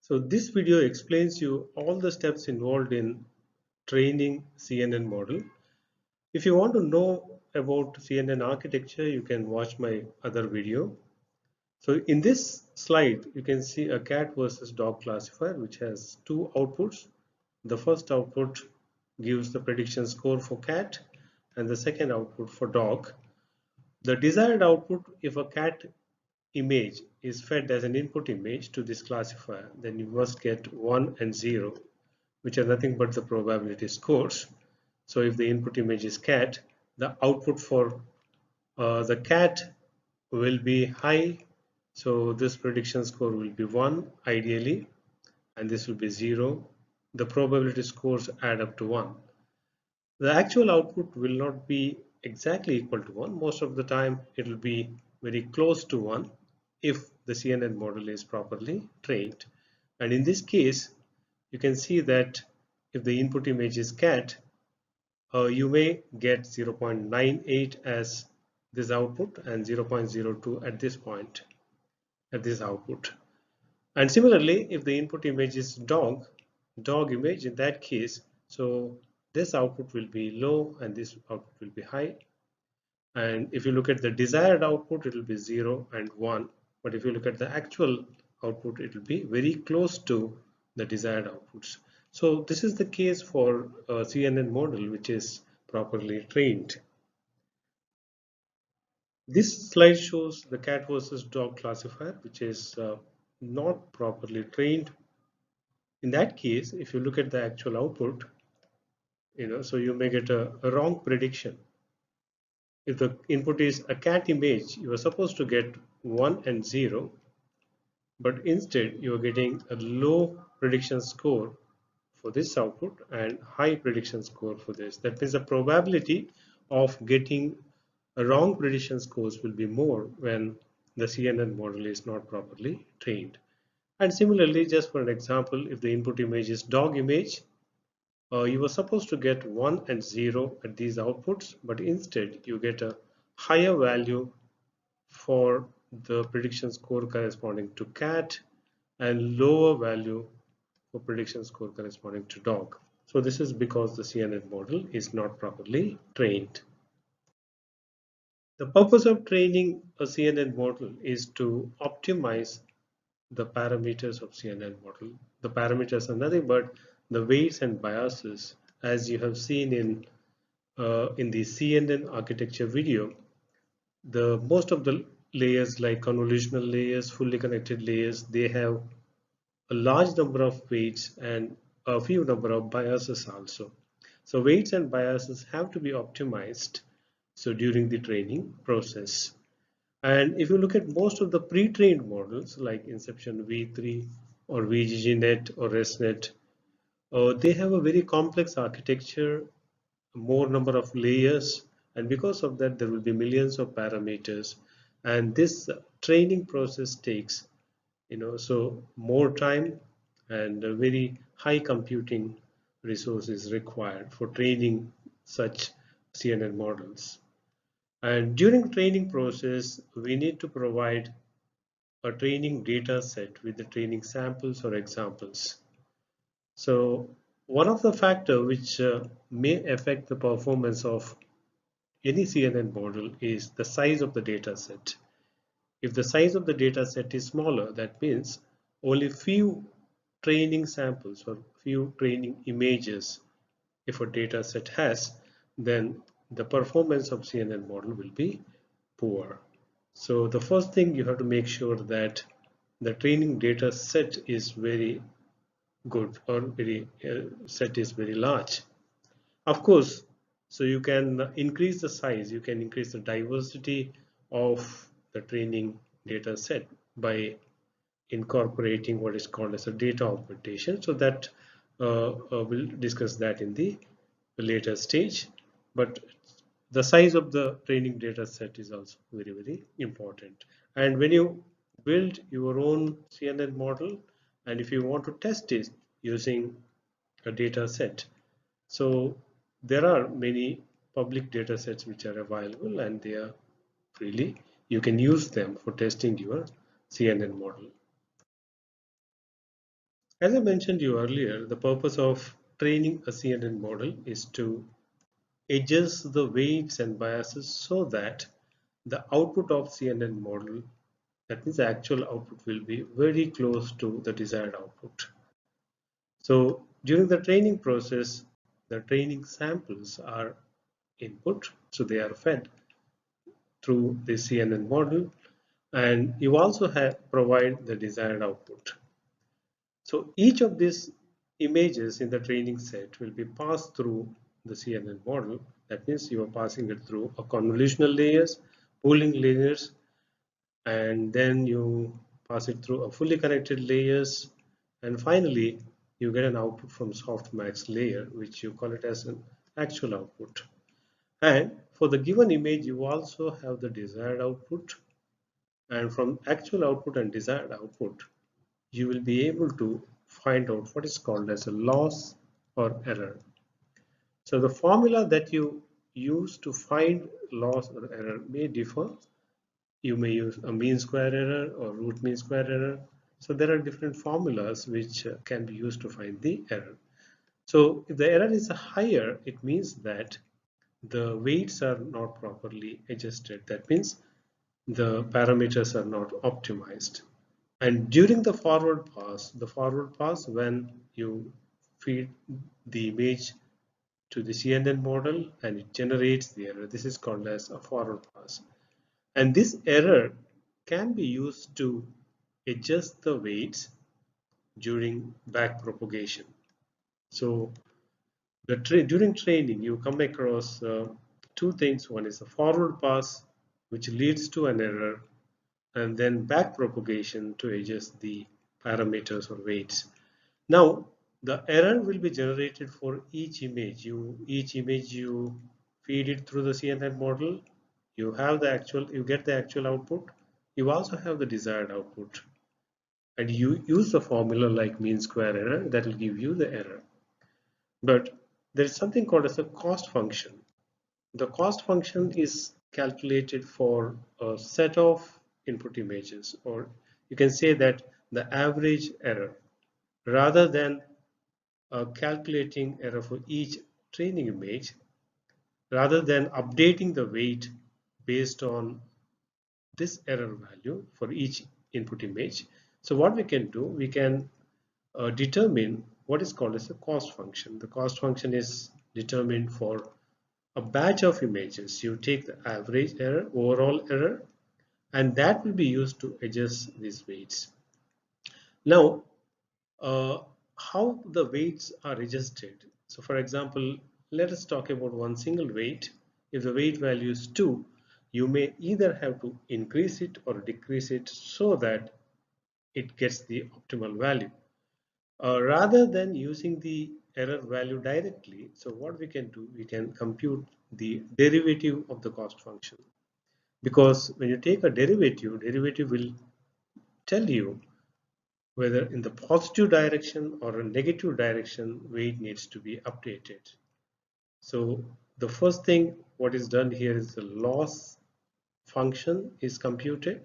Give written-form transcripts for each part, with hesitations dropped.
So this video explains you all the steps involved in training CNN model. If you want to know about CNN architecture, you can watch my other video. So in this slide, you can see a cat versus dog classifier, which has two outputs. The first output gives the prediction score for cat, and the second output for dog. The desired output, if a cat image is fed as an input image to this classifier, then you must get 1 and 0, which are nothing but the probability scores. So if the input image is cat, the output for the cat will be high. So this prediction score will be 1 ideally, and this will be 0. The probability scores add up to 1. The actual output will not be exactly equal to 1. Most of the time it will be very close to 1 if the CNN model is properly trained. And in this case, you can see that if the input image is cat, you may get 0.98 as this output and 0.02 at this point, at this output. And similarly, if the input image is dog image, in that case, so this output will be low and this output will be high. And if you look at the desired output, it will be 0 and 1. But if you look at the actual output, it will be very close to the desired outputs. So this is the case for a CNN model which is properly trained. This slide shows the cat versus dog classifier, which is not properly trained. In that case, if you look at the actual output, so you may get a wrong prediction. If the input is a cat image, you are supposed to get 1 and 0, but instead you are getting a low prediction score for this output and high prediction score for this. That means the probability of getting a wrong prediction scores will be more when the CNN model is not properly trained. And similarly, just for an example, if the input image is dog image, you were supposed to get 1 and 0 at these outputs, but instead you get a higher value for the prediction score corresponding to cat and lower value for prediction score corresponding to dog. So this is because the CNN model is not properly trained. The purpose of training a CNN model is to optimize the parameters of CNN model. The parameters are nothing but the weights and biases, as you have seen in the CNN architecture video. The most of the layers, like convolutional layers, fully connected layers, they have a large number of weights and a few number of biases also. So weights and biases have to be optimized so during the training process. And if you look at most of the pre-trained models like Inception V3 or VGGNet or ResNet, they have a very complex architecture, more number of layers, and because of that there will be millions of parameters, and this training process takes so more time and a very high computing resources required for training such CNN models. And during training process, we need to provide a training data set with the training samples or examples. So one of the factors which may affect the performance of any CNN model is the size of the data set. If the size of the data set is smaller, that means only few training samples or few training images if a data set has, then the performance of CNN model will be poor. So the first thing you have to make sure that the training data set is very good or very set is very large. Of course, so you can increase the size, you can increase the diversity of the training data set by incorporating what is called as a data augmentation. So that we'll discuss that in the later stage. But the size of the training data set is also very, very important. And when you build your own CNN model, and if you want to test it using a data set, so there are many public data sets which are available and they are freely. You can use them for testing your CNN model. As I mentioned you earlier, the purpose of training a CNN model is to adjust the weights and biases so that the output of CNN model, that means the actual output, will be very close to the desired output. So during the training process, the training samples are input, so they are fed through the CNN model, and you also provide the desired output. So each of these images in the training set will be passed through the CNN model. That means you are passing it through a convolutional layers, pooling layers, and then you pass it through a fully connected layers, and finally you get an output from softmax layer, which you call it as an actual output. And for the given image, you also have the desired output, and from actual output and desired output, you will be able to find out what is called as a loss or error. So the formula that you use to find loss or error may differ. You may use a mean square error or root mean square error. So there are different formulas which can be used to find the error. So if the error is higher, it means that the weights are not properly adjusted. That means the parameters are not optimized. And during the forward pass, when you feed the image to the CNN model and it generates the error, this is called as a forward pass. And this error can be used to adjust the weights during back propagation. So during training, you come across two things. One is the forward pass, which leads to an error, and then back propagation to adjust the parameters or weights. Now, the error will be generated for each image. Each image you feed it through the CNN model. You get the actual output. You also have the desired output, and you use the formula like mean square error that will give you the error. But there is something called as a cost function. The cost function is calculated for a set of input images, or you can say that the average error, rather than calculating error for each training image, rather than updating the weight based on this error value for each input image. So what we can do, we can determine what is called as a cost function. The cost function is determined for a batch of images. You take the average error, overall error, and that will be used to adjust these weights. Now, uh, how the weights are adjusted. So for example, let us talk about one single weight. If the weight value is 2, you may either have to increase it or decrease it so that it gets the optimal value. Rather than using the error value directly, so what we can do, we can compute the derivative of the cost function. Because when you take a derivative will tell you whether in the positive direction or a negative direction weight needs to be updated. So the first thing what is done here is the loss function is computed.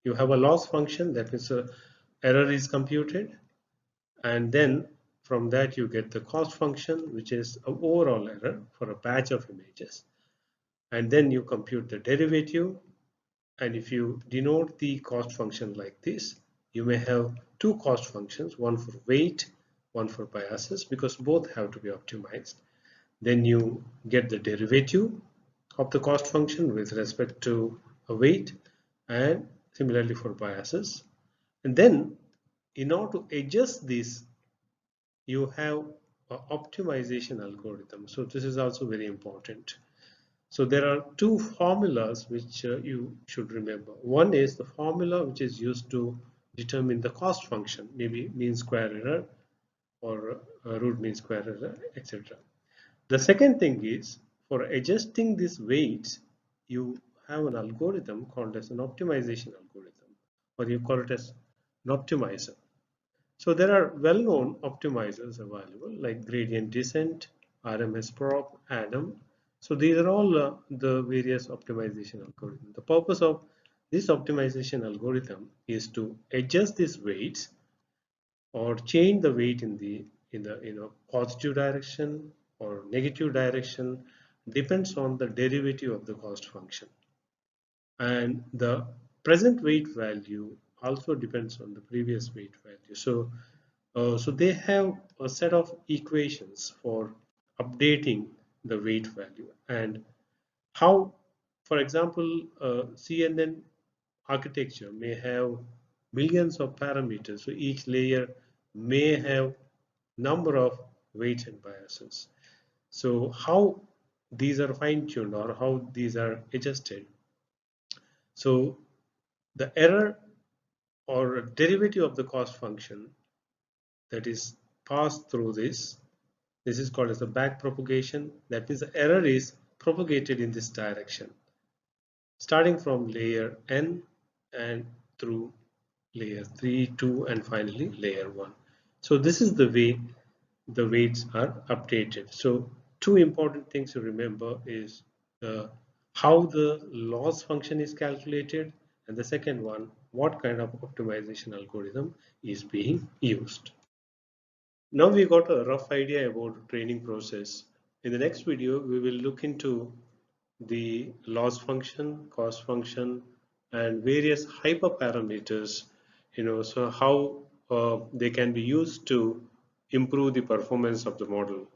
You have a loss function, that means a error is computed, and then from that you get the cost function, which is an overall error for a batch of images, and then you compute the derivative. And if you denote the cost function like this, you may have two cost functions, one for weight, one for biases, because both have to be optimized. Then you get the derivative of the cost function with respect to a weight, and similarly for biases. And then in order to adjust this, you have an optimization algorithm. So this is also very important. So there are two formulas which you should remember. One is the formula which is used to determine the cost function, maybe mean square error or root mean square error, etc. The second thing is, for adjusting these weights, you have an algorithm called as an optimization algorithm, or you call it as an optimizer. So there are well-known optimizers available like gradient descent, RMS prop, Adam. So these are all the various optimization algorithms. The purpose of this optimization algorithm is to adjust these weights or change the weight in the positive direction or negative direction depends on the derivative of the cost function, and the present weight value also depends on the previous weight value. So they have a set of equations for updating the weight value, and how, for example, CNN architecture may have millions of parameters, so each layer may have number of weights and biases. So how these are fine-tuned or how these are adjusted. So the error or derivative of the cost function that is passed through this is called as the back propagation. That means the error is propagated in this direction, starting from layer n and through layer 3, 2, and finally layer 1. So this is the way the weights are updated. So two important things to remember is how the loss function is calculated, and the second one, what kind of optimization algorithm is being used. Now we got a rough idea about the training process. In the next video, we will look into the loss function, cost function, and various hyperparameters, so how they can be used to improve the performance of the model.